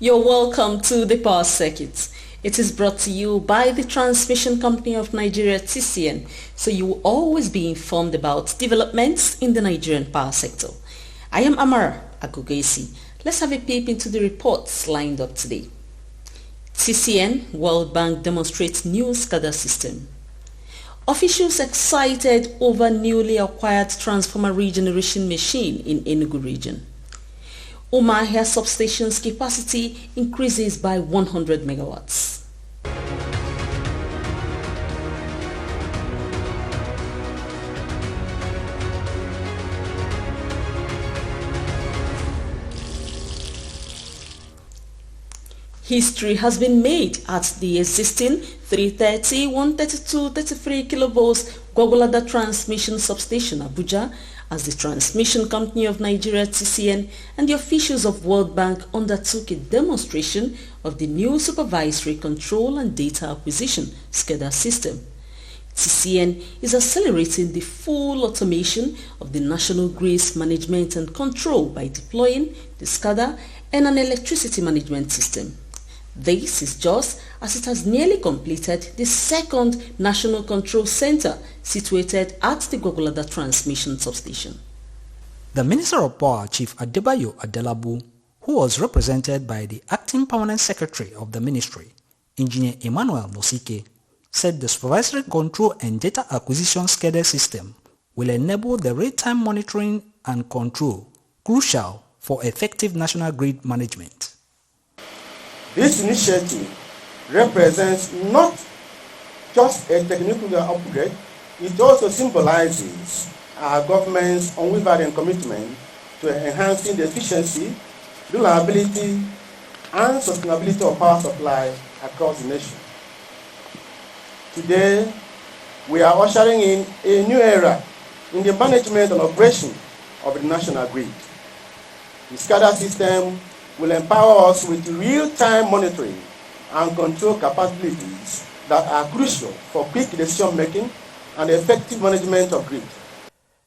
You're welcome to the Power Circuit. It is brought to you by the Transmission Company of Nigeria, TCN, so you will always be informed about developments in the Nigerian power sector. I am Amara Agugesi. Let's have a peep into the reports lined up today. TCN World Bank demonstrates new SCADA system. Officials excited over newly acquired transformer regeneration machine in Enugu region. Umahia substation's capacity increases by 100 megawatts. History has been made at the existing 330, 132, 33 kilovolts Gwagwalada Transmission Substation Abuja as the Transmission Company of Nigeria TCN and the officials of World Bank undertook a demonstration of the new Supervisory Control and Data Acquisition SCADA system. TCN is accelerating the full automation of the national grids management and control by deploying the SCADA and an electricity management system. This is just as it has nearly completed the second National Control Center situated at the Gwagwalada Transmission Substation. The Minister of Power, Chief Adebayo Adelabu, who was represented by the Acting Permanent Secretary of the Ministry, Engineer Emmanuel Nosike, said the Supervisory Control and Data Acquisition SCADA system will enable the real-time monitoring and control crucial for effective national grid management. This initiative represents not just a technical upgrade, it also symbolizes our government's unwavering commitment to enhancing the efficiency, reliability, and sustainability of power supply across the nation. Today, we are ushering in a new era in the management and operation of the national grid. The SCADA system will empower us with real-time monitoring and control capabilities that are crucial for quick decision-making and effective management of grid.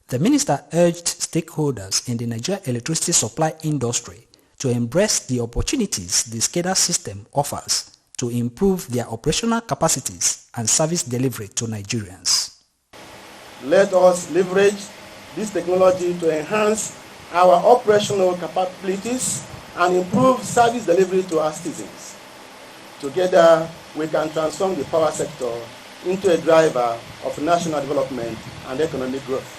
The minister urged stakeholders in the Nigeria electricity supply industry to embrace the opportunities the SCADA system offers to improve their operational capacities and service delivery to Nigerians. Let us leverage this technology to enhance our operational capabilities and improve service delivery to our citizens. Together, we can transform the power sector into a driver of national development and economic growth.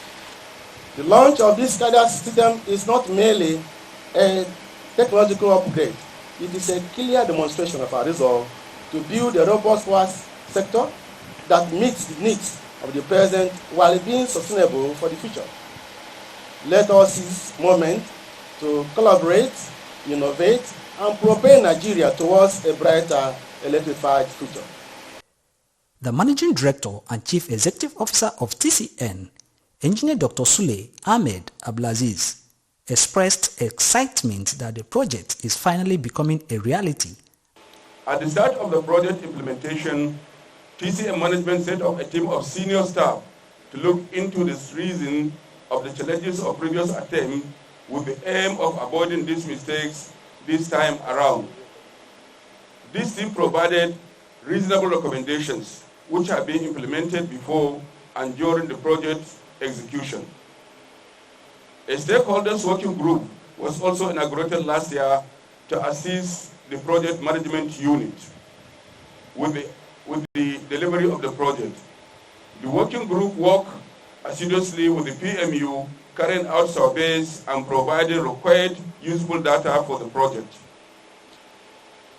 The launch of this SCADA system is not merely a technological upgrade. It is a clear demonstration of our resolve to build a robust power sector that meets the needs of the present while being sustainable for the future. Let us seize this moment to collaborate, innovate, and propel Nigeria towards a brighter electrified future. The Managing Director and Chief Executive Officer of TCN, Engineer Dr. Sule Ahmed Abdulaziz, expressed excitement that the project is finally becoming a reality. At the start of the project implementation, TCN management set up a team of senior staff to look into the reason of the challenges of previous attempts with the aim of avoiding these mistakes this time around. This team provided reasonable recommendations which are being implemented before and during the project execution. A stakeholders working group was also inaugurated last year to assist the project management unit with the delivery of the project. The working group worked assiduously with the PMU, carrying out surveys and providing required useful data for the project.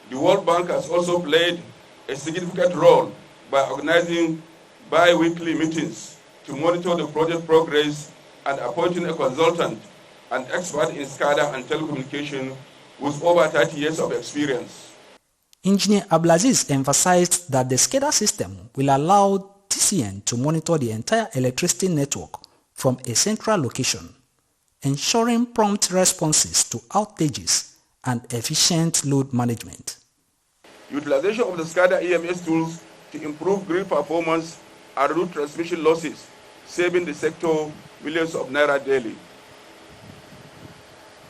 The World Bank has also played a significant role by organizing bi-weekly meetings to monitor the project progress and appointing a consultant and expert in SCADA and telecommunication with over 30 years of experience. Engineer Abdulaziz emphasized that the SCADA system will allow TCN to monitor the entire electricity network from a central location, ensuring prompt responses to outages and efficient load management. Utilization of the SCADA EMS tools to improve grid performance and reduce transmission losses, saving the sector millions of naira daily.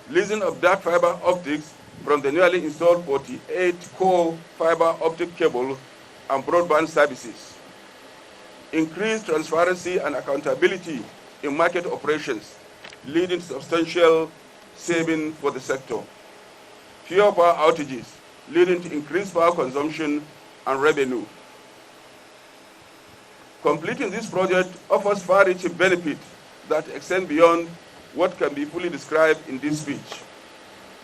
Leasing of dark fiber optics from the newly installed 48 core fiber optic cable and broadband services. Increased transparency and accountability in market operations, leading to substantial saving for the sector. Fewer power outages, leading to increased power consumption and revenue. Completing this project offers far-reaching benefits that extend beyond what can be fully described in this speech.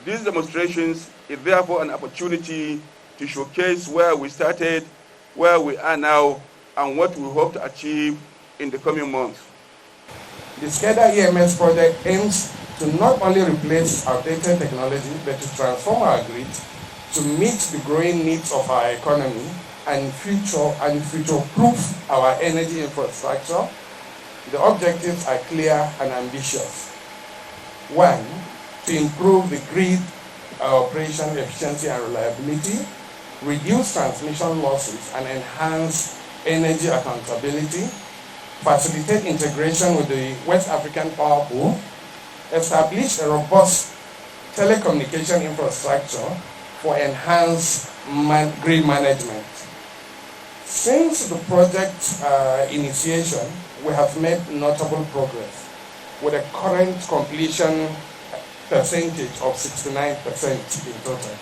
These demonstrations is therefore an opportunity to showcase where we started, where we are now, and what we hope to achieve in the coming months. The SCADA EMS project aims to not only replace outdated technology, but to transform our grid to meet the growing needs of our economy and future-proof our energy infrastructure. The objectives are clear and ambitious. 1, to improve the grid operation efficiency and reliability, reduce transmission losses and enhance energy accountability, facilitate integration with the West African Power Pool, establish a robust telecommunication infrastructure for enhanced grid management. Since the project initiation, we have made notable progress with a current completion percentage of 69% in total.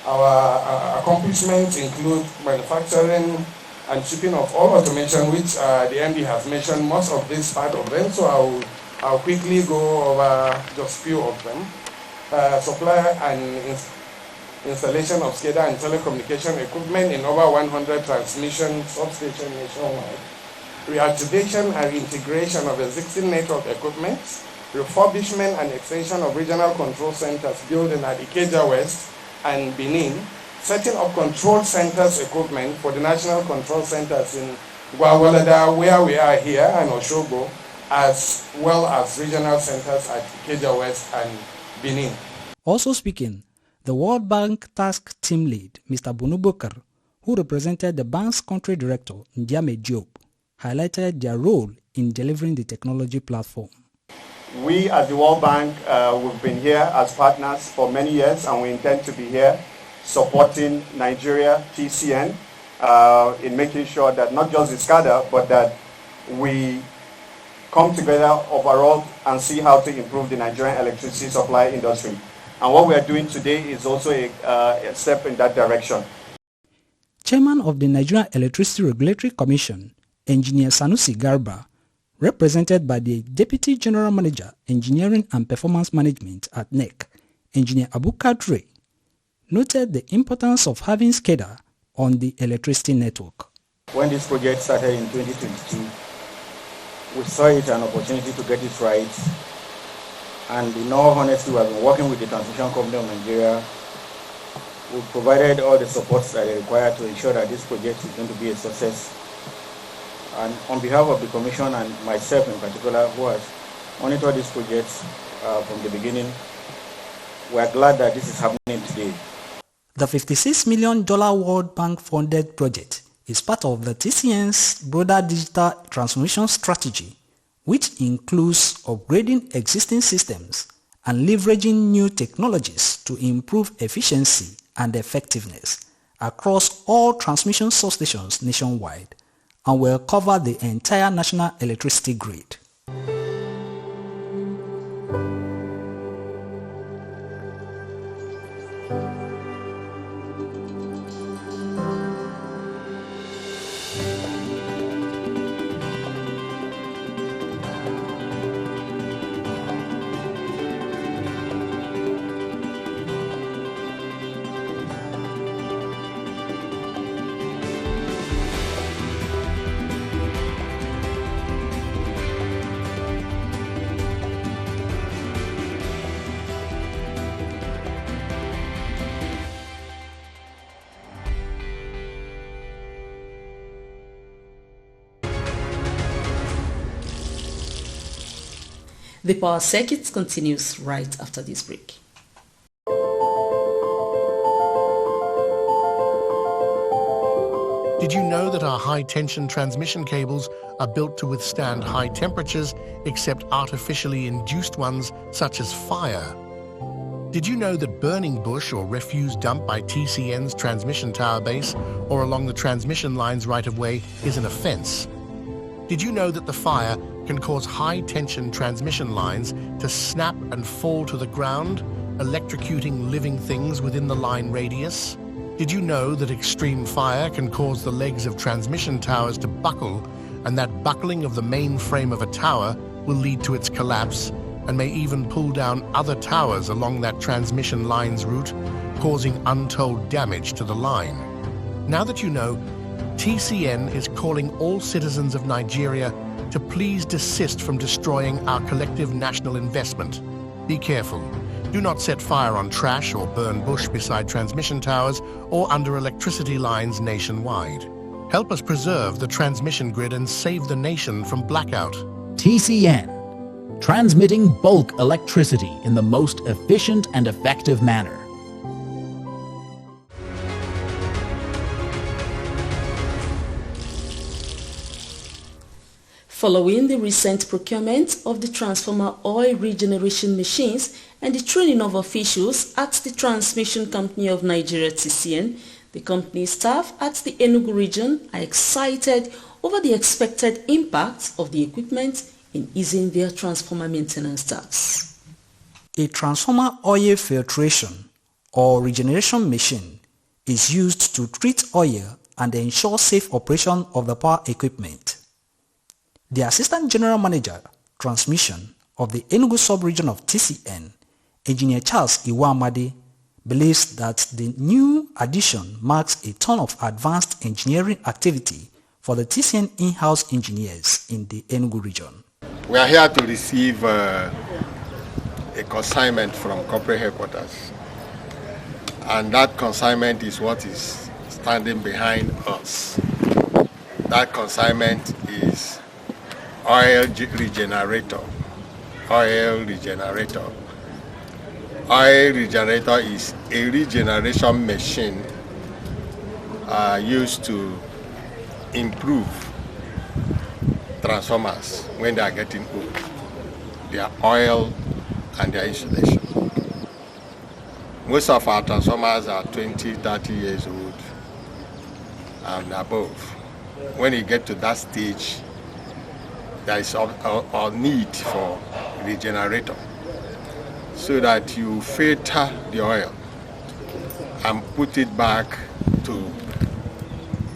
Our accomplishments include manufacturing and shipping of all automation, which the MD has mentioned most of this part of them, so I'll quickly go over just few of them. Supply and installation of SCADA and telecommunication equipment in over 100 transmission substations nationwide. Reactivation and integration of existing network equipment. Refurbishment and extension of regional control centers built in Ikeja West and Benin. Setting up control centers equipment for the national control centers in Gwagwalada, where we are here, and Oshogo, as well as regional centers at Ikeja West and Benin. Also speaking, the World Bank Task Team Lead, Mr. Bunubokar, who represented the bank's country director, Ndiame Diop, highlighted their role in delivering the technology platform. We at the World Bank, we've been here as partners for many years, and we intend to be here supporting Nigeria, TCN, in making sure that not just the SCADA, but that we come together overall and see how to improve the Nigerian electricity supply industry. And what we are doing today is also a step in that direction. Chairman of the Nigerian Electricity Regulatory Commission, Engineer Sanusi Garba, represented by the Deputy General Manager, Engineering and Performance Management at NEC, Engineer Abu Kadri, noted the importance of having SCADA on the electricity network. When this project started in 2022, we saw it an opportunity to get it right. And in all honesty, we have been working with the Transmission Company of Nigeria. We provided all the supports that are required to ensure that this project is going to be a success. And on behalf of the Commission and myself in particular, who has monitored this project from the beginning, we are glad that this is happening today. The $56 million World Bank funded project is part of the TCN's broader digital transformation strategy, which includes upgrading existing systems and leveraging new technologies to improve efficiency and effectiveness across all transmission substations nationwide, and will cover the entire national electricity grid. The Power Circuit continues right after this break. Did you know that our high-tension transmission cables are built to withstand high temperatures except artificially induced ones such as fire? Did you know that burning bush or refuse dumped by TCN's transmission tower base or along the transmission line's right-of-way is an offence? Did you know that the fire can cause high-tension transmission lines to snap and fall to the ground, electrocuting living things within the line radius? Did you know that extreme fire can cause the legs of transmission towers to buckle, and that buckling of the main frame of a tower will lead to its collapse and may even pull down other towers along that transmission line's route, causing untold damage to the line? Now that you know, TCN is calling all citizens of Nigeria to please desist from destroying our collective national investment. Be careful. Do not set fire on trash or burn bush beside transmission towers or under electricity lines nationwide. Help us preserve the transmission grid and save the nation from blackout. TCN, transmitting bulk electricity in the most efficient and effective manner. Following the recent procurement of the transformer oil regeneration machines and the training of officials at the Transmission Company of Nigeria TCN, the company staff at the Enugu region are excited over the expected impact of the equipment in easing their transformer maintenance tasks. A transformer oil filtration or regeneration machine is used to treat oil and ensure safe operation of the power equipment. The Assistant General Manager, Transmission of the Enugu sub-region of TCN, Engineer Charles Iwamadi, believes that the new addition marks a turn of advanced engineering activity for the TCN in-house engineers in the Enugu region. We are here to receive a consignment from corporate headquarters, and that consignment is what is standing behind us. That consignment is Oil Regenerator. Oil Regenerator. Oil Regenerator is a regeneration machine used to improve transformers when they are getting old, their oil and their insulation. Most of our transformers are 20, 30 years old and above. When you get to that stage, there is a need for regenerator so that you filter the oil and put it back to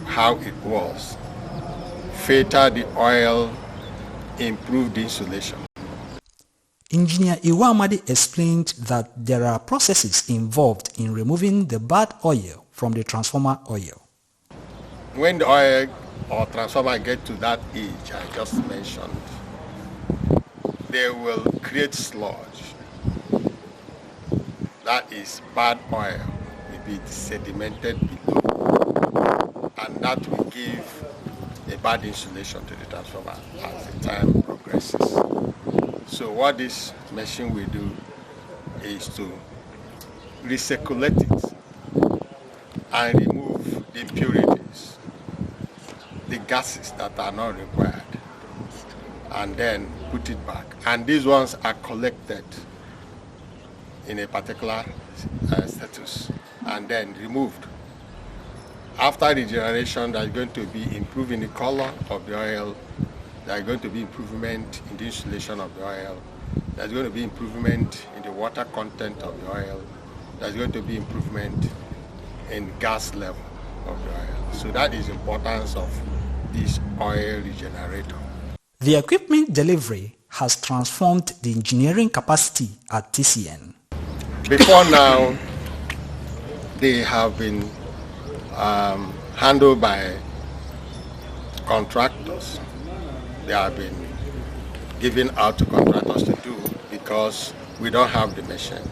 how it was. Filter the oil, improve the insulation. Engineer Iwamadi explained that there are processes involved in removing the bad oil from the transformer oil. When the oil or transformer get to that age I just mentioned, they will create sludge. That is bad oil, will be sedimented below, and that will give a bad insulation to the transformer as the time progresses. So what this machine will do is to recirculate it and remove the impurities, the gases that are not required, and then put it back. And these ones are collected in a particular status and then removed. After regeneration, there's going to be improving the color of the oil, there's going to be improvement in the insulation of the oil, there's going to be improvement in the water content of the oil, there's going to be improvement in gas level of the oil. So that is the importance of this oil regenerator. The equipment delivery has transformed the engineering capacity at TCN. Before now, they have been handled by contractors. They have been given out to contractors to do because we don't have the machine.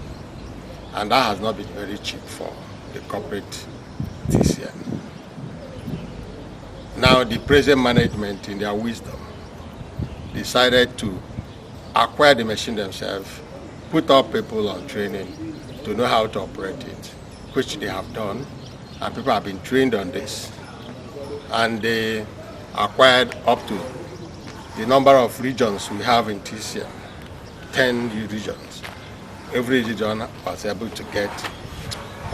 And that has not been very cheap for the corporate TCN. Now the present management, in their wisdom, decided to acquire the machine themselves, put up people on training to know how to operate it, which they have done, and people have been trained on this. And they acquired up to the number of regions we have in TCN, 10 regions. every region was able to get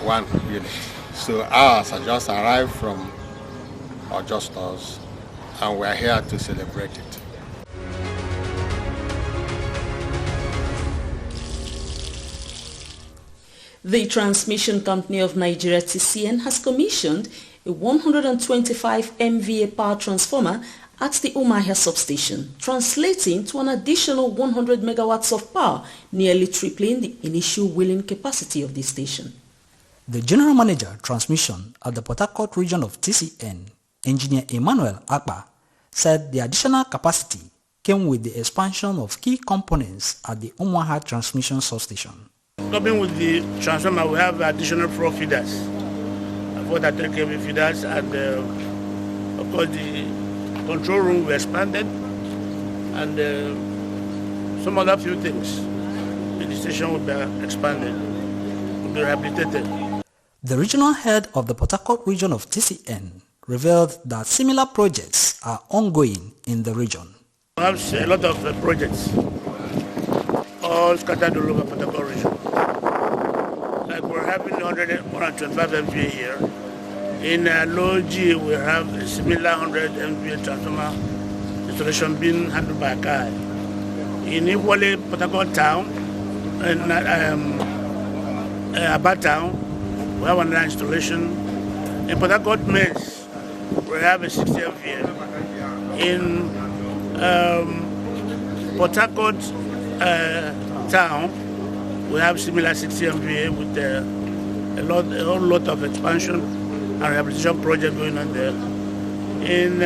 1 unit. So ours has just arrived from our stores, and we're here to celebrate it. The Transmission Company of Nigeria, TCN, has commissioned a 125 MVA power transformer at the Umuahia substation, translating to an additional 100 megawatts of power, nearly tripling the initial wheeling capacity of the station. The General Manager, Transmission at the Port Harcourt region of TCN, Engineer Emmanuel Akpa, said the additional capacity came with the expansion of key components at the Umuahia transmission substation. Coming with the transformer, we have additional 4 feeders, 430 kV feeders, and of course the control room we expanded, and some other few things. The station will be expanded, will be rehabilitated. The regional head of the Port Harcourt region of TCN revealed that similar projects are ongoing in the region. We have a lot of projects, all scattered all over Port Harcourt region. Like we're having 125 MVA here. In Low G, we have a similar 100 MVA transformer installation being handled by a car. In Iwole, Port Harcourt town, and Aba town, we have another installation. In Port Harcourt Mess, we have a 60 MVA. In Port Harcourt town, we have similar 60 MVA with a whole lot of expansion and rehabilitation project going on there. In,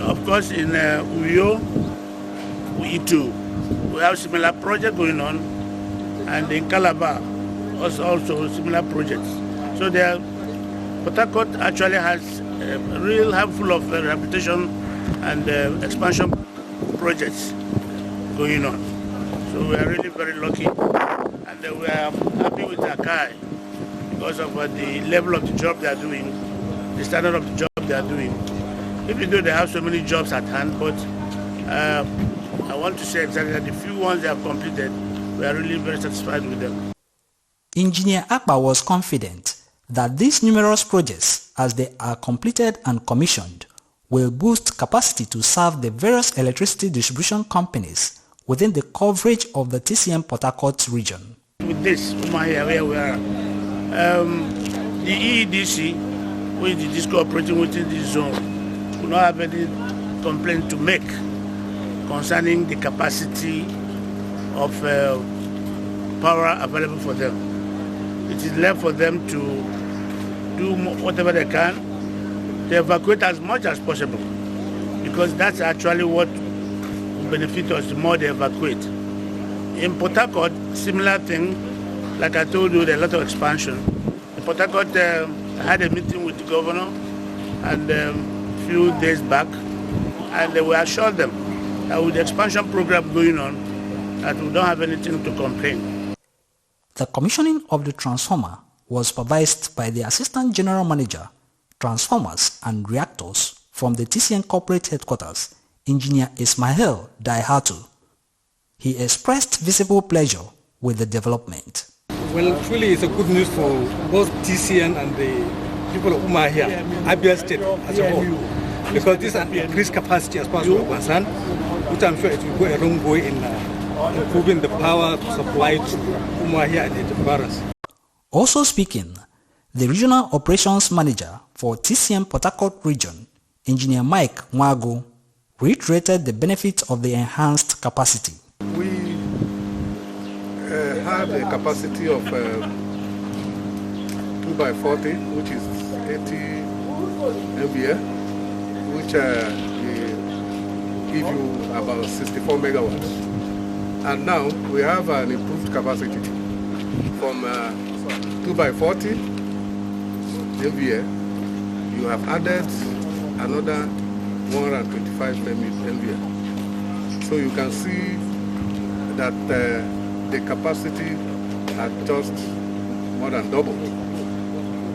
of course, in Uyo, too, we have similar project going on, and in Calabar, also similar projects. So there, Port Harcourt actually has a real handful of rehabilitation and expansion projects going on. So we are really very lucky, and we are happy with Akai because of the level of the job they are doing, the standard of the job they are doing. Even though they have so many jobs at hand, but I want to say exactly that the few ones they have completed, we are really very satisfied with them. Engineer Akpa was confident that these numerous projects, as they are completed and commissioned, will boost capacity to serve the various electricity distribution companies within the coverage of the TCN Port Harcourt region. With this, where we are, the EEDC, which is this cooperating within this zone, will not have any complaint to make concerning the capacity of power available for them. It is left for them to do whatever they can to evacuate as much as possible, because that's actually what will benefit us the more they evacuate. In Port Harcourt, similar thing, like I told you, there are a lot of expansion. In Port Harcourt, I had a meeting with the governor and a few days back, and we assured them that with the expansion program going on, that we don't have anything to complain. The commissioning of the transformer was supervised by the Assistant General Manager, Transformers and Reactors from the TCN Corporate Headquarters, Engineer Ismail Daihatu. He expressed visible pleasure with the development. Well, truly it's a good news for both TCN and the people of Umuahia, Abia State as a whole, because this is an increased capacity as far as we're concerned, which I'm sure it will go a long way in improving the power supply to Umuahia and its environs. Also speaking, the Regional Operations Manager for TCN Port Harcourt Region, Engineer Mike Mwago, reiterated the benefits of the enhanced capacity. We have a capacity of 2x40, which is 80 MVA, which will give you about 64 megawatts. And now we have an improved capacity from 2x40 MVA. You have added another 125 MVA. So you can see that the capacity had just more than doubled.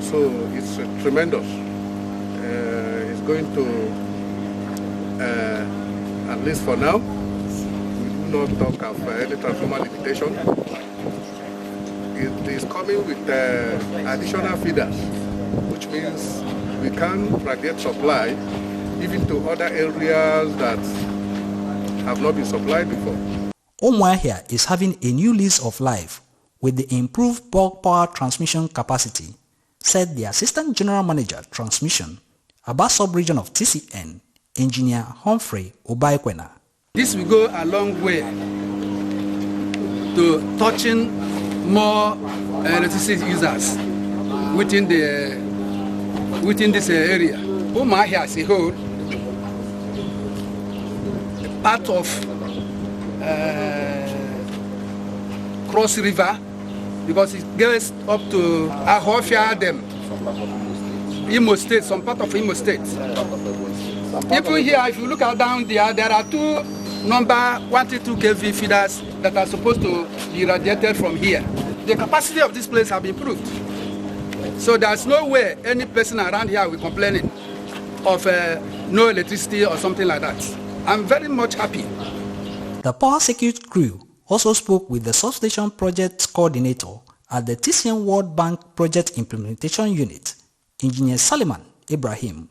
So it's tremendous. It's going to, at least for now, we do not talk of any transformer limitation. It is coming with additional feeders, which means we can radiate supply even to other areas that have not been supplied before. Umuahia is having a new lease of life with the improved bulk power transmission capacity, said the Assistant General Manager Transmission, Aba Sub-Region of TCN, Engineer Humphrey Obaikwena. This will go a long way to touching more electricity users within this area. Umuahia as a whole, part of Cross River, because it goes up to Ahofia, them, Imo State, some part of Imo State. Even here, if you look out down there are two number 132 kV feeders that are supposed to be radiated from here. The capacity of this place have improved. So there's no way any person around here will complain of no electricity or something like that. I'm very much happy. The Power Circuit crew also spoke with the substation project coordinator at the TCN World Bank Project Implementation Unit, Engineer Saliman Ibrahim,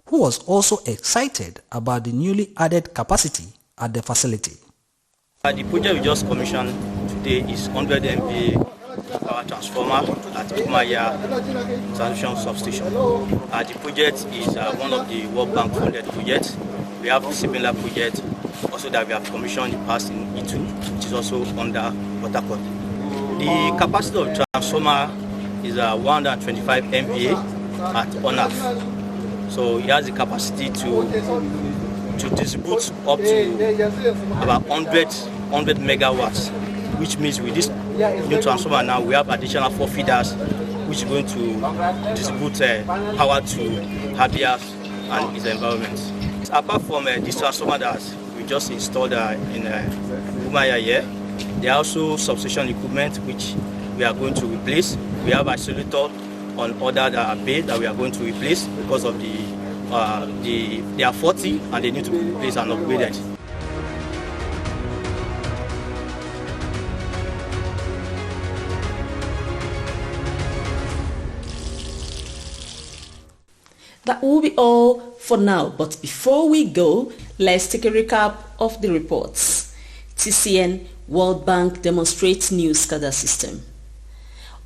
who was also excited about the newly added capacity at the facility. The project we just commissioned today is 100 MVA power transformer at Umuahia Transmission Substation. The project is one of the World Bank funded projects. We have a similar project also that we have commissioned in the past in E2, which is also under Port Harcourt. The capacity of the transformer is 125 MVA at on-half. So it has the capacity to distribute up to about 100 megawatts, which means with this new transformer now we have additional 4 feeders which is going to distribute power to habitats and its environment. Apart from this transformer that we just installed in Umuahia here, there are also substation equipment which we are going to replace. We have isolator on other bay that we are going to replace because of they are 40 and they need to be replaced and upgraded. That will be all for now, but before we go, let's take a recap of the reports. TCN World Bank demonstrates new SCADA system.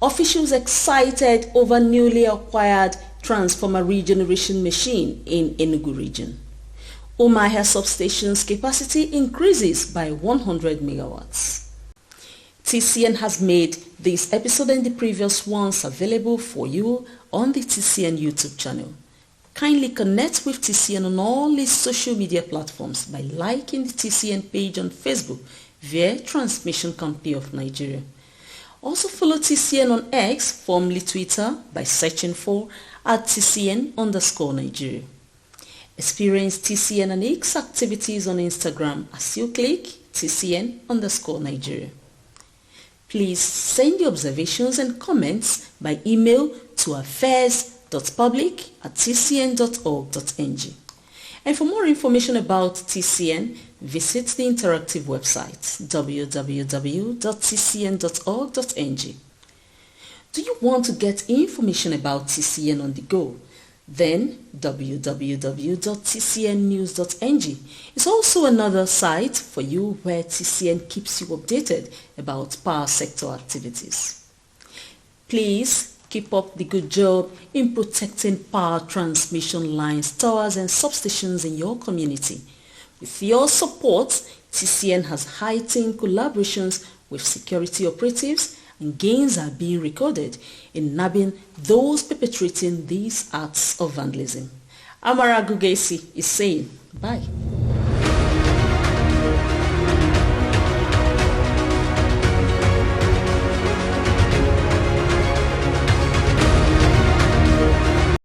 Officials excited over newly acquired transformer regeneration machine in Enugu region. Umuahia substation's capacity increases by 100 megawatts. TCN has made this episode and the previous ones available for you on the TCN YouTube channel. Kindly connect with TCN on all its social media platforms by liking the TCN page on Facebook via Transmission Company of Nigeria. Also follow TCN on X, formerly Twitter, by searching for @TCN_Nigeria. Experience TCN and its activities on Instagram as you click TCN_Nigeria. Please send your observations and comments by email to affairs.public@tcn.org.ng. And for more information about TCN, visit the interactive website www.tcn.org.ng. Do you want to get information about TCN on the go? Then www.tcnnews.ng is also another site for you where TCN keeps you updated about power sector activities. Please keep up the good job in protecting power transmission lines, towers and substations in your community. With your support, TCN has heightened collaborations with security operatives and gains are being recorded in nabbing those perpetrating these acts of vandalism. Amara Gugesi is saying bye.